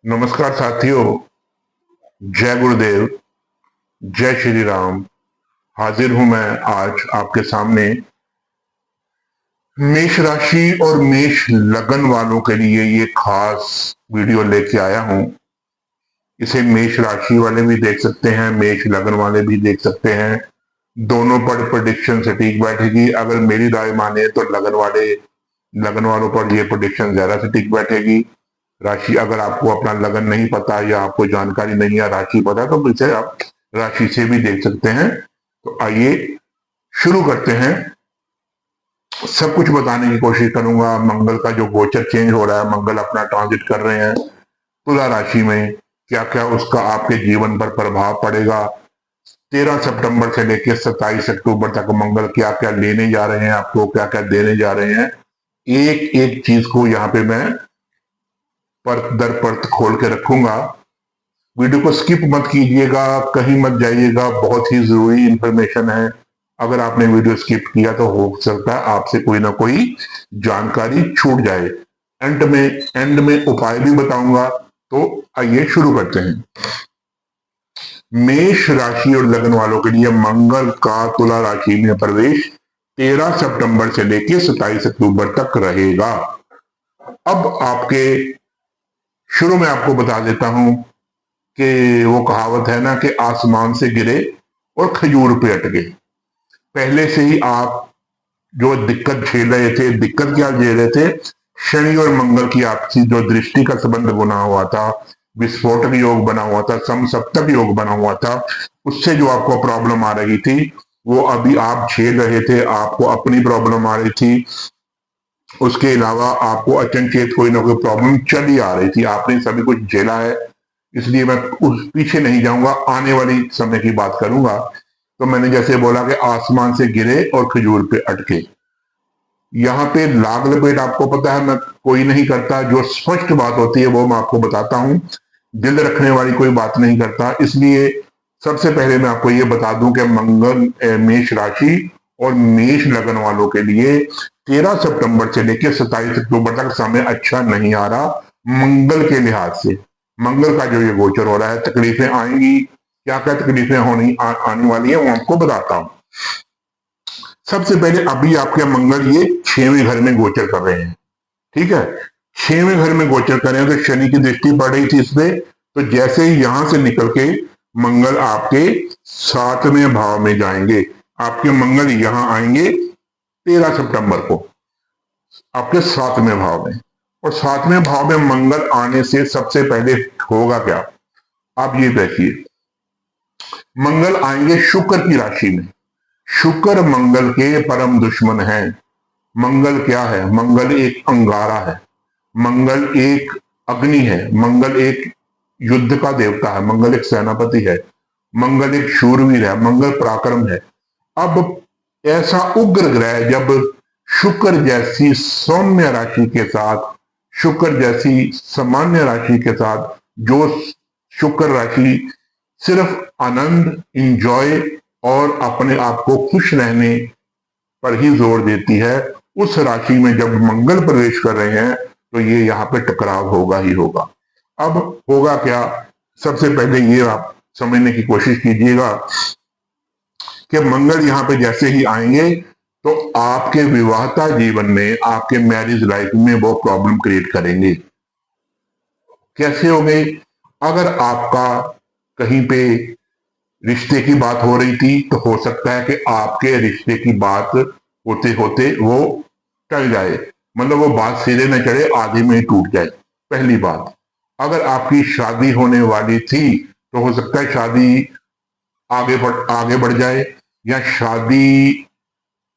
नमस्कार साथियों। जय गुरुदेव। जय श्री राम। हाजिर हूं मैं आज आपके सामने मेष राशि और मेष लगन वालों के लिए ये खास वीडियो लेके आया हूं। इसे मेष राशि वाले भी देख सकते हैं, मेष लगन वाले भी देख सकते हैं। दोनों पर प्रेडिक्शन सटीक बैठेगी। अगर मेरी राय माने तो लगन वालों पर ये प्रेडिक्शन ज्यादा सटीक बैठेगी। राशि अगर आपको अपना लगन नहीं पता या आपको जानकारी नहीं है, राशि पता, तो इसे आप राशि से भी देख सकते हैं। तो आइए शुरू करते हैं। सब कुछ बताने की कोशिश करूंगा। मंगल का जो गोचर चेंज हो रहा है, मंगल अपना ट्रांजिट कर रहे हैं तुला राशि में, क्या क्या उसका आपके जीवन पर प्रभाव पड़ेगा। 13 सितंबर से लेकर 27 अक्टूबर तक मंगल क्या क्या लेने जा रहे हैं, आपको क्या क्या देने जा रहे हैं। एक एक चीज को यहाँ पे मैं परत दर परत खोल के रखूंगा। वीडियो को स्किप मत कीजिएगा, कहीं मत जाइएगा, बहुत ही जरूरी इंफॉर्मेशन है। अगर आपने वीडियो स्किप किया तो हो सकता है आपसे कोई ना कोई जानकारी छूट जाए। एंड में उपाय भी बताऊंगा। तो आइए शुरू करते हैं। मेष राशि और लगन वालों के लिए मंगल का तुला राशि में प्रवेश 13 सितंबर से लेकर 27 अक्टूबर तक रहेगा। अब आपके शुरू में आपको बता देता हूं कि वो कहावत है ना कि आसमान से गिरे और खजूर पे अटके। पहले से ही आप जो दिक्कत झेल रहे थे, दिक्कत क्या झेल रहे थे, शनि और मंगल की आपसी जो दृष्टि का संबंध बना हुआ था, विस्फोटक योग बना हुआ था, समसप्तक योग बना हुआ था, उससे जो आपको प्रॉब्लम आ रही थी वो अभी आप झेल रहे थे। आपको अपनी प्रॉब्लम आ रही थी, उसके अलावा आपको अचनचेत कोई ना कोई प्रॉब्लम चली आ रही थी। आपने सभी कुछ झेला है, इसलिए मैं उस पीछे नहीं जाऊंगा, आने वाली समय की बात करूंगा। तो मैंने जैसे बोला कि आसमान से गिरे और खजूर पे अटके। यहाँ पे लाग लपेट आपको पता है मैं कोई नहीं करता। जो स्पष्ट बात होती है वो मैं आपको बताता हूं, दिल रखने वाली कोई बात नहीं करता। इसलिए सबसे पहले मैं आपको ये बता दूं कि मंगल मेष राशि और मेष लगन वालों के लिए 13 सितंबर से लेकर 27 अक्टूबर तक समय अच्छा नहीं आ रहा। मंगल के लिहाज से मंगल का जो ये गोचर हो रहा है, तकलीफें आएंगी। क्या क्या तकलीफें आने वाली है वो आपको बताता हूं। सबसे पहले अभी आपके मंगल ये 6वें घर में गोचर कर रहे हैं, ठीक है। 6वें घर में गोचर कर रहे हैं तो शनि की दृष्टि पड़ रही थी इससे। तो जैसे ही यहां से निकल के मंगल आपके 7वें भाव में जाएंगे। आपके मंगल यहां आएंगे 13 सितंबर को आपके 7वें भाव में। और 7वें भाव में मंगल आने से सबसे पहले होगा क्या, आप ये देखिए। मंगल आएंगे शुक्र की राशि में। शुक्र मंगल के परम दुश्मन है। मंगल क्या है, मंगल एक अंगारा है, मंगल एक अग्नि है, मंगल एक युद्ध का देवता है, मंगल एक सेनापति है, मंगल एक शूरवीर है, मंगल पराक्रम है। अब ऐसा उग्र ग्रह जब शुक्र जैसी सौम्य राशि के साथ, शुक्र जैसी सामान्य राशि के साथ, जो शुक्र राशि सिर्फ आनंद, इंजॉय और अपने आप को खुश रहने पर ही जोर देती है, उस राशि में जब मंगल प्रवेश कर रहे हैं तो ये यहाँ पे टकराव होगा ही होगा। अब होगा क्या, सबसे पहले ये आप समझने की कोशिश कीजिएगा कि मंगल यहाँ पे जैसे ही आएंगे तो आपके विवाहता जीवन में, आपके मैरिज लाइफ में वो प्रॉब्लम क्रिएट करेंगे। कैसे होंगे, अगर आपका कहीं पे रिश्ते की बात हो रही थी तो हो सकता है कि आपके रिश्ते की बात होते होते वो टल जाए, मतलब वो बात सिरे न चढ़े, आधे में ही टूट जाए। पहली बात, अगर आपकी शादी होने वाली थी तो हो सकता है शादी आगे बढ़ जाए, या शादी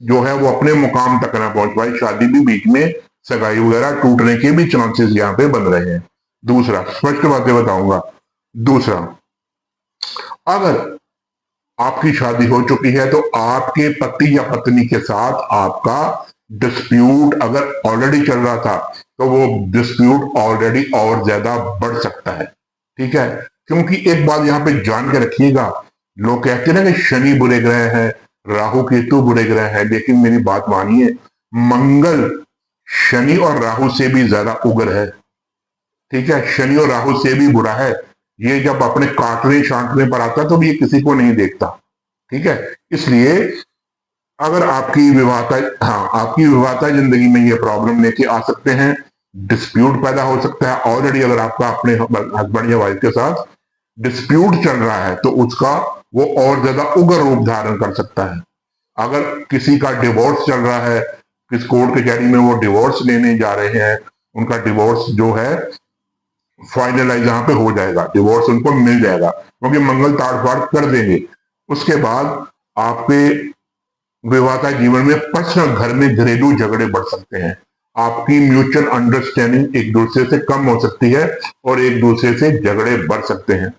जो है वो अपने मुकाम तक ना पहुंच पाए, शादी भी बीच में, सगाई वगैरह टूटने के भी चांसेस यहाँ पे बन रहे हैं। दूसरा, स्पष्ट बातें बताऊंगा। दूसरा, अगर आपकी शादी हो चुकी है तो आपके पति या पत्नी के साथ आपका डिस्प्यूट अगर ऑलरेडी चल रहा था तो वो डिस्प्यूट ऑलरेडी और ज्यादा बढ़ सकता है, ठीक है। क्योंकि एक बात यहाँ पे जान के रखिएगा, लोग कहते हैं ना कि शनि बुरे ग्रह है, राहु केतु बुरे ग्रह है, लेकिन मेरी बात मानिए, मंगल शनि और राहु से भी ज्यादा उग्र है। ठीक है, शनि और राहु से भी बुरा है। ये जब अपने काटने छांटने पर आता है तो भी ये किसी को नहीं देखता। ठीक है, इसलिए अगर आपकी विवाहता, हाँ, आपकी विवाहता जिंदगी में ये प्रॉब्लम लेके आ सकते हैं, डिस्प्यूट पैदा हो सकता है। ऑलरेडी अगर आपका अपने हस्बैंड या वाइफ के साथ डिस्प्यूट चल रहा है तो उसका वो और ज्यादा उग्र रूप धारण कर सकता है। अगर किसी का डिवोर्स चल रहा है, किस कोर्ट कचहरी में वो डिवोर्स लेने जा रहे हैं, उनका डिवोर्स जो है फाइनलाइज यहाँ पे हो जाएगा, डिवोर्स उनको मिल जाएगा क्योंकि मंगल ताड़-फाड़ कर देंगे। उसके बाद आपके विवाहिता जीवन में पर्सनल, घर में घरेलू झगड़े बढ़ सकते हैं। आपकी म्यूचुअल अंडरस्टैंडिंग एक दूसरे से कम हो सकती है और एक दूसरे से झगड़े बढ़ सकते हैं।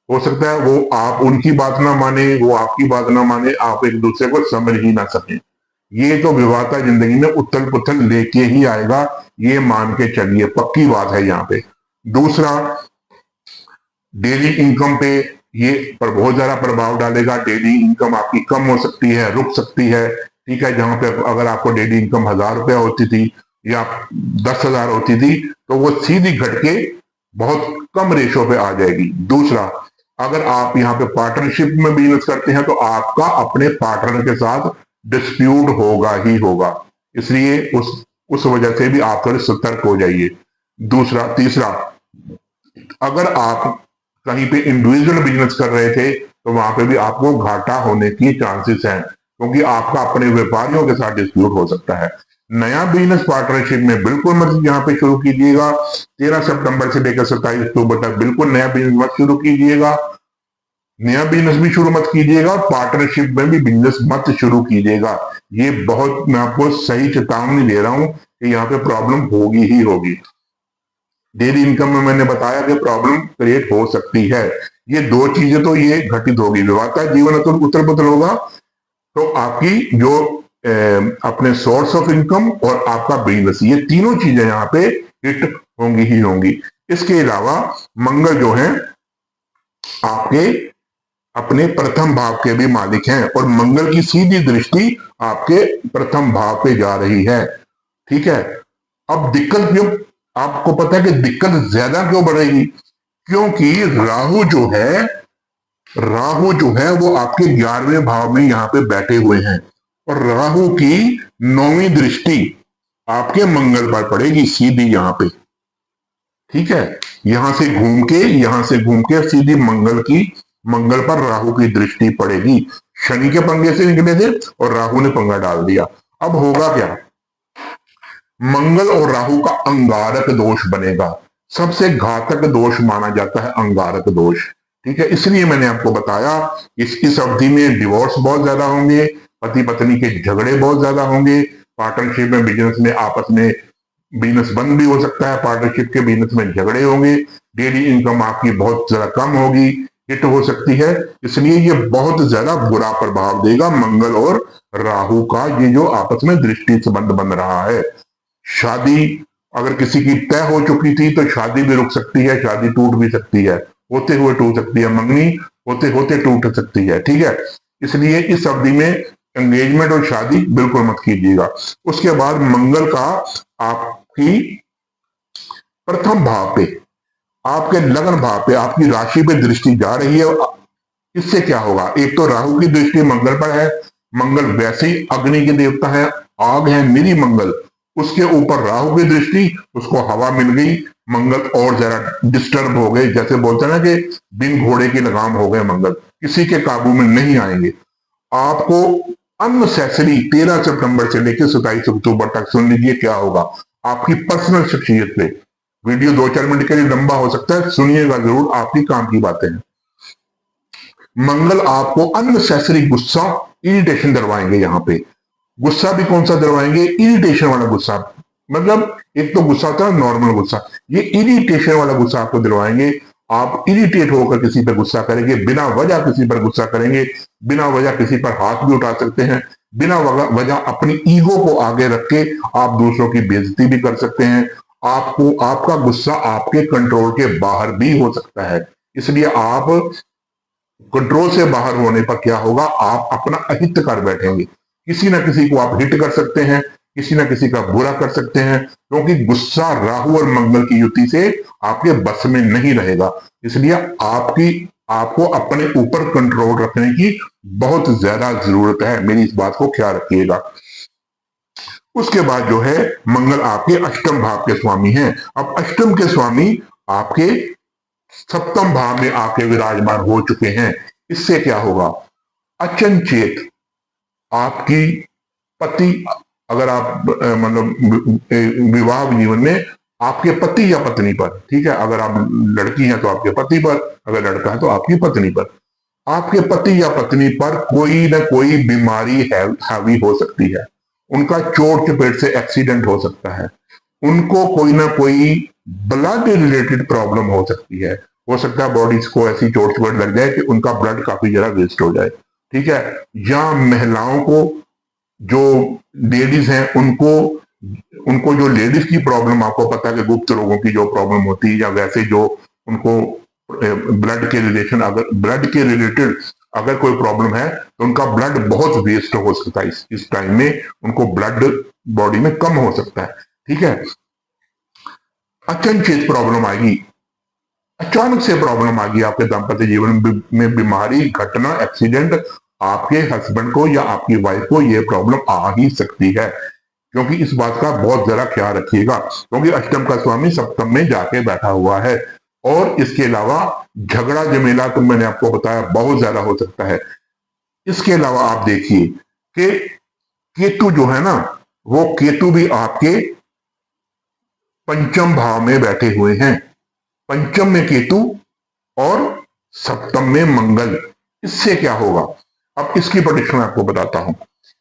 हो सकता है वो आप उनकी बात ना माने, वो आपकी बात ना माने, आप एक दूसरे को समझ ही ना सकें। ये तो विवाहिता जिंदगी में उथल पुथल लेके ही आएगा, ये मान के चलिए, पक्की बात है यहाँ पे। दूसरा, डेली इनकम पे ये पर बहुत ज्यादा प्रभाव डालेगा। डेली इनकम आपकी कम हो सकती है, रुक सकती है। ठीक है, जहां पे अगर आपको डेली इनकम 1000 रुपया होती थी या 10,000 होती थी तो वो सीधी घट के बहुत कम रेशो पे आ जाएगी। दूसरा, अगर आप यहाँ पे पार्टनरशिप में बिजनेस करते हैं तो आपका अपने पार्टनर के साथ डिस्प्यूट होगा ही होगा, इसलिए उस वजह से भी आप थोड़े सतर्क हो जाइए। तीसरा, अगर आप कहीं पे इंडिविजुअल बिजनेस कर रहे थे तो वहां पे भी आपको घाटा होने की चांसेस हैं क्योंकि आपका अपने व्यापारियों के साथ डिस्प्यूट हो सकता है। नया बिजनेस पार्टनरशिप में बिल्कुल मत यहाँ पे शुरू कीजिएगा। 13 सितंबर से लेकर 27 अक्टूबर तक बिल्कुल नया बिजनेस मत शुरू कीजिएगा। नया बिजनेस भी शुरू मत कीजिएगा, पार्टनरशिप में भी बिजनेस मत शुरू कीजिएगा। ये बहुत, मैं आपको सही चेतावनी दे रहा हूं कि यहाँ पे प्रॉब्लम होगी ही होगी। डेली इनकम में मैंने बताया कि प्रॉब्लम क्रिएट हो सकती है। ये दो चीजें तो ये घटित होगी, विवाहिता जीवन तो उथल पुथल होगा, तो आपकी जो अपने सोर्स ऑफ इनकम और आपका बिजनेस, ये तीनों चीजें यहाँ पे हिट होंगी ही होंगी। इसके अलावा मंगल जो है आपके अपने प्रथम भाव के भी मालिक हैं और मंगल की सीधी दृष्टि आपके प्रथम भाव पे जा रही है। ठीक है, अब दिक्कत क्यों, आपको पता है कि दिक्कत ज्यादा क्यों बढ़ेगी? क्योंकि राहु जो है वो आपके 11वें भाव में यहाँ पे बैठे हुए हैं और राहु की 9वीं दृष्टि आपके मंगल पर पड़ेगी सीधी यहाँ पे। ठीक है, यहां से घूम के सीधी मंगल पर राहु की दृष्टि पड़ेगी। शनि के पंगे से निकले थे और राहु ने पंगा डाल दिया। अब होगा क्या? मंगल और राहु का अंगारक दोष बनेगा। सबसे घातक दोष माना जाता है अंगारक दोष। ठीक है, इसलिए मैंने आपको बताया इस अवधि में डिवोर्स बहुत ज्यादा होंगे, पति पत्नी के झगड़े बहुत ज्यादा होंगे, पार्टनरशिप में बिजनेस में आपस में बिजनेस बंद भी हो सकता है, पार्टनरशिप के बिजनेस में झगड़े होंगे, डेली इनकम आपकी बहुत ज्यादा कम होगी, हिट हो सकती है। इसलिए ये बहुत ज्यादा बुरा प्रभाव देगा मंगल और राहु का, ये जो आपस में दृष्टि संबंध बन रहा है। शादी अगर किसी की तय हो चुकी थी तो शादी भी रुक सकती है, शादी टूट भी सकती है, होते हुए टूट सकती है, मंगनी होते होते टूट सकती है। ठीक है, इसलिए इस अवधि में एंगेजमेंट और शादी बिल्कुल मत कीजिएगा। उसके बाद मंगल का आपकी प्रथम भाव पे, आपके लगन भाव पे, आपकी राशि पे दृष्टि जा रही है। इससे क्या होगा? एक तो राहु की दृष्टि मंगल पर है, मंगल वैसे ही अग्नि के देवता है, आग है मेरी मंगल, उसके ऊपर राहु की दृष्टि, उसको हवा मिल गई, मंगल और जरा डिस्टर्ब हो गए। जैसे बोलते हैं ना कि बिन घोड़े की लगाम हो गए मंगल, किसी के काबू में नहीं आएंगे। आपको अननेसेसरी 13 सितंबर से लेकर 27 अक्टूबर तक सुन लीजिए क्या होगा आपकी पर्सनल शख्सियत पे। वीडियो 2-4 मिनट के लिए लंबा हो सकता है, सुनिएगा जरूर, आपकी काम की बातें हैं। मंगल आपको अननेसेसरी गुस्सा, इरिटेशन दिलवाएंगे। यहाँ पे गुस्सा भी कौन सा दिलवाएंगे? इरिटेशन वाला गुस्सा। मतलब एक तो गुस्सा होता है नॉर्मल गुस्सा, ये इरिटेशन वाला गुस्सा आपको दिलवाएंगे। आप इरिटेट होकर किसी पर गुस्सा करेंगे, बिना वजह किसी पर गुस्सा करेंगे, बिना वजह किसी पर हाथ भी उठा सकते हैं, बिना वजह अपनी ईगो को आगे रख के आप दूसरों की बेइज्जती भी कर सकते हैं। आपका गुस्सा आपके कंट्रोल के बाहर भी हो सकता है। इसलिए आप कंट्रोल से बाहर होने पर क्या होगा? आप अपना अहित कर बैठेंगे, किसी ना किसी को आप हिट कर सकते हैं, किसी ना किसी का बुरा कर सकते हैं, क्योंकि गुस्सा राहु और मंगल की युति से आपके बस में नहीं रहेगा। इसलिए आपको अपने ऊपर कंट्रोल रखने की बहुत ज्यादा जरूरत है, मेरी इस बात को ख्याल रखिएगा। उसके बाद जो है मंगल आपके अष्टम भाव के स्वामी हैं। अब अष्टम के स्वामी आपके सप्तम भाव में आपके विराजमान हो चुके हैं। इससे क्या होगा, अचनचेत आपकी पति, अगर आप मतलब विवाह जीवन में आपके पति या पत्नी पर, ठीक है, अगर आप लड़की हैं तो आपके पति पर, अगर लड़का है तो आपकी पत्नी पर, आपके पति या पत्नी पर कोई ना कोई बीमारी हावी हो सकती है। उनका चोट चपेट से एक्सीडेंट हो सकता है, उनको कोई ना कोई ब्लड रिलेटेड प्रॉब्लम हो सकती है। हो सकता है बॉडीज को ऐसी चोट चपेट लग जाए कि उनका ब्लड काफी ज्यादा वेस्ट हो जाए, ठीक है। या महिलाओं को, जो लेडीज हैं, उनको जो लेडीज की प्रॉब्लम, आपको पता है कि गुप्त रोगों की जो प्रॉब्लम होती है, या वैसे जो उनको ब्लड के रिलेशन, अगर ब्लड के रिलेटेड अगर कोई प्रॉब्लम है तो उनका ब्लड बहुत वेस्ट हो सकता है। इस टाइम में उनको ब्लड बॉडी में कम हो सकता है, ठीक है। अचानक प्रॉब्लम आएगी, अचानक से प्रॉब्लम आ गई आपके दाम्पत्य जीवन में, बीमारी, घटना, एक्सीडेंट, आपके हस्बैंड को या आपकी वाइफ को ये प्रॉब्लम आ ही सकती है। क्योंकि इस बात का बहुत जरा ख्याल रखिएगा, क्योंकि अष्टम का स्वामी सप्तम में जाके बैठा हुआ है। और इसके अलावा झगड़ा झमेला तो मैंने आपको बताया बहुत ज्यादा हो सकता है। इसके अलावा आप देखिए कि केतु जो है ना, वो केतु भी आपके पंचम भाव में बैठे हुए हैं। पंचम में केतु और सप्तम में मंगल। इससे क्या होगा, अब इसकी प्रेडिक्शन आपको बताता हूं।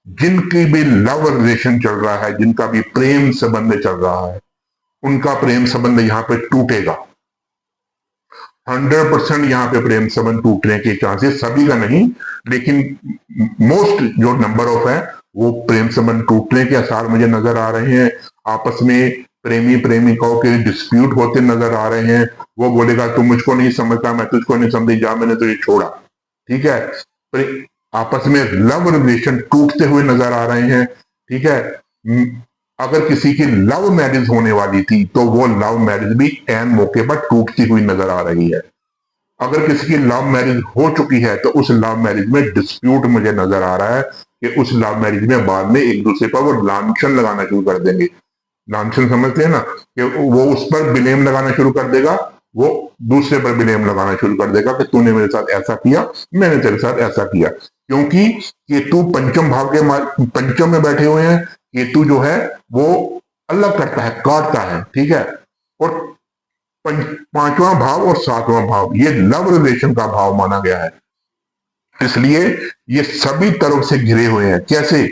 जिनकी भी लव रिलेशन चल रहा है, जिनका भी प्रेम संबंध चल रहा है, उनका प्रेम संबंध यहां पे टूटेगा। 100% यहां पे प्रेम संबंध टूटने के चांसेस, सभी का नहीं लेकिन मोस्ट जो नंबर ऑफ है, वो प्रेम संबंध टूटने के आसार मुझे नजर आ रहे हैं। आपस में प्रेमी प्रेमिकाओं के डिस्प्यूट होते नजर आ रहे हैं। वो बोलेगा तू मुझको नहीं समझता, मैं तुझको नहीं समझी, जा मैंने तुझे छोड़ा, ठीक है। आपस में लव रिलेशन टूटते हुए नजर आ रहे हैं, ठीक है। अगर किसी की लव मैरिज होने वाली थी तो वो लव मैरिज भी एन मौके पर टूटती हुई नजर आ रही है। अगर किसी की लव मैरिज हो चुकी है तो उस लव मैरिज में डिस्प्यूट मुझे नजर आ रहा है कि उस लव मैरिज में बाद में एक दूसरे पर वो लांछन लगाना शुरू कर देंगे। लांछन समझते हैं ना, कि वो उस पर ब्लेम लगाना शुरू कर देगा, वो दूसरे पर ब्लेम लगाना शुरू कर देगा कि तूने मेरे साथ ऐसा किया, मैंने तेरे साथ ऐसा किया। क्योंकि केतु पंचम भाव के पंचम में बैठे हुए हैं। केतु जो है वो अलग करता है, काटता है, ठीक है। और पांचवा भाव और सातवां भाव ये लव रिलेशन का भाव माना गया है, इसलिए ये सभी तरफ से घिरे हुए हैं। कैसे,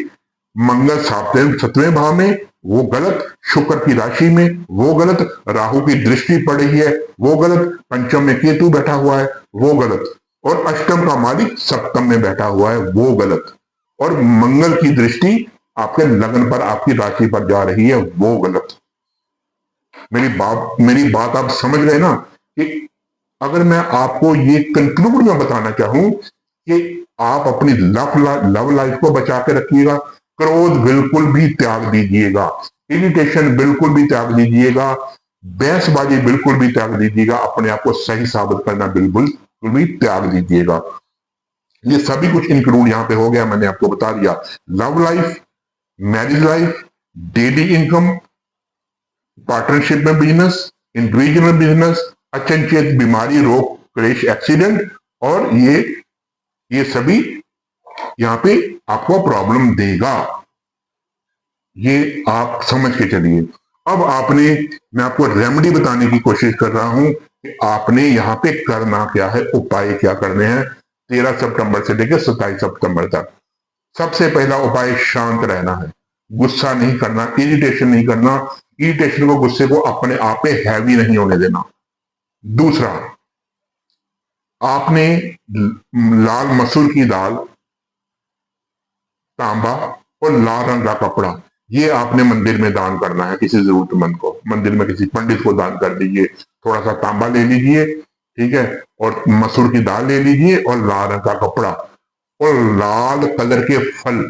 मंगल सत्वें भाव में, वो गलत, शुक्र की राशि में वो गलत, राहु की दृष्टि पड़ रही है वो गलत, पंचम में केतु बैठा हुआ है वो गलत, और अष्टम का मालिक सप्तम में बैठा हुआ है वो गलत, और मंगल की दृष्टि आपके लगन पर, आपकी राशि पर जा रही है वो गलत। मेरी बात आप समझ गए ना। कि अगर मैं आपको ये कंक्लूड में बताना चाहूं कि आप अपनी लव लाइफ को बचा के रखिएगा। क्रोध बिल्कुल भी त्याग दीजिएगा, इरिटेशन बिल्कुल भी त्याग दीजिएगा, बहसबाजी बिल्कुल भी त्याग दीजिएगा, अपने आप को सही साबित करना बिल्कुल भी त्याग दीजिएगा। ये सभी कुछ इंक्लूड यहां पे हो गया, मैंने आपको बता दिया। Love life, marriage life, daily income, partnership में बिजनेस, इंडिविजुअल बिजनेस, अचनचेत बीमारी, रोग, क्लेश, एक्सीडेंट, और ये सभी यहां पे आपको प्रॉब्लम देगा। ये आप समझ के चलिए। अब मैं आपको रेमेडी बताने की कोशिश कर रहा हूं कि आपने यहां पे करना क्या है, उपाय क्या करने हैं 13 सितंबर से लेकर 27 सितंबर तक। सबसे पहला उपाय शांत रहना है, गुस्सा नहीं करना, इरिटेशन नहीं करना, इरिटेशन को, गुस्से को अपने आप पे हैवी नहीं होने देना। दूसरा, आपने लाल मसूर की दाल, तांबा और लाल रंग का कपड़ा, ये आपने मंदिर में दान करना है किसी जरूरतमंद को। मंदिर में किसी पंडित को दान कर दीजिए। थोड़ा सा तांबा ले लीजिए, ठीक है, और मसूर की दाल ले लीजिए, और लाल रंग का कपड़ा, और लाल कलर के फल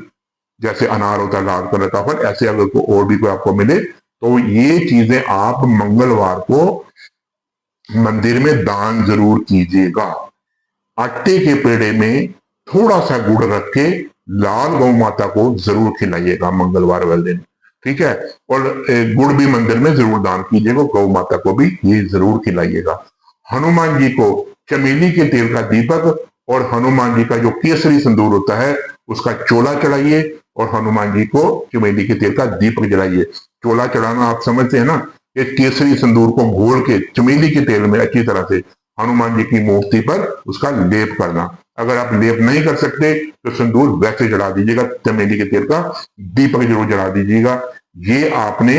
जैसे अनार होता है लाल कलर का फल, ऐसे अगर कोई और भी कोई आपको मिले तो ये चीजें आप मंगलवार को मंदिर में दान जरूर कीजिएगा। आटे के पेड़े में थोड़ा सा गुड़ रख के लाल गौ माता को जरूर खिलाइएगा मंगलवार वाले दिन, ठीक है। और गुड़ भी मंदिर में जरूर दान कीजिएगा, गौ माता को भी ये जरूर खिलाइएगा। हनुमान जी को चमेली के तेल का दीपक और हनुमान जी का जो केसरी सिंदूर होता है उसका चोला चढ़ाइए, और हनुमान जी को चमेली के तेल का दीपक जलाइए। चोला चढ़ाना आप समझते हैं ना, कि केसरी सिंदूर को घोल के चमेली के तेल में अच्छी तरह से हनुमान जी की मूर्ति पर उसका लेप करना। अगर आप लेप नहीं कर सकते तो सिंदूर वैसे जला दीजिएगा, चमेली के तेल का दीपक जरूर जला दीजिएगा। ये आपने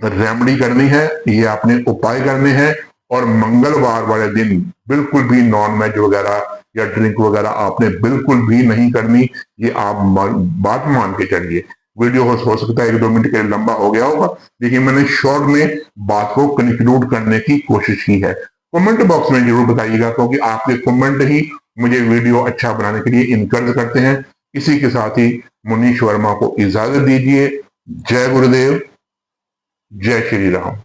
रेमडी करनी है, ये आपने उपाय करने हैं। और मंगलवार वाले दिन बिल्कुल भी नॉन वेज वगैरह या ड्रिंक वगैरह आपने बिल्कुल भी नहीं करनी, ये आप बात मान के चलिए। वीडियो हो सकता है 1-2 मिनट के लिए लंबा हो गया होगा, लेकिन मैंने शॉर्ट में बात को कंक्लूड करने की कोशिश की है। कमेंट बॉक्स में जरूर बताइएगा, क्योंकि आपके कमेंट ही मुझे वीडियो अच्छा बनाने के लिए इनकरेज करते हैं। इसी के साथ ही मुनीश वर्मा को इजाजत दीजिए। जय गुरुदेव, जय श्री राम।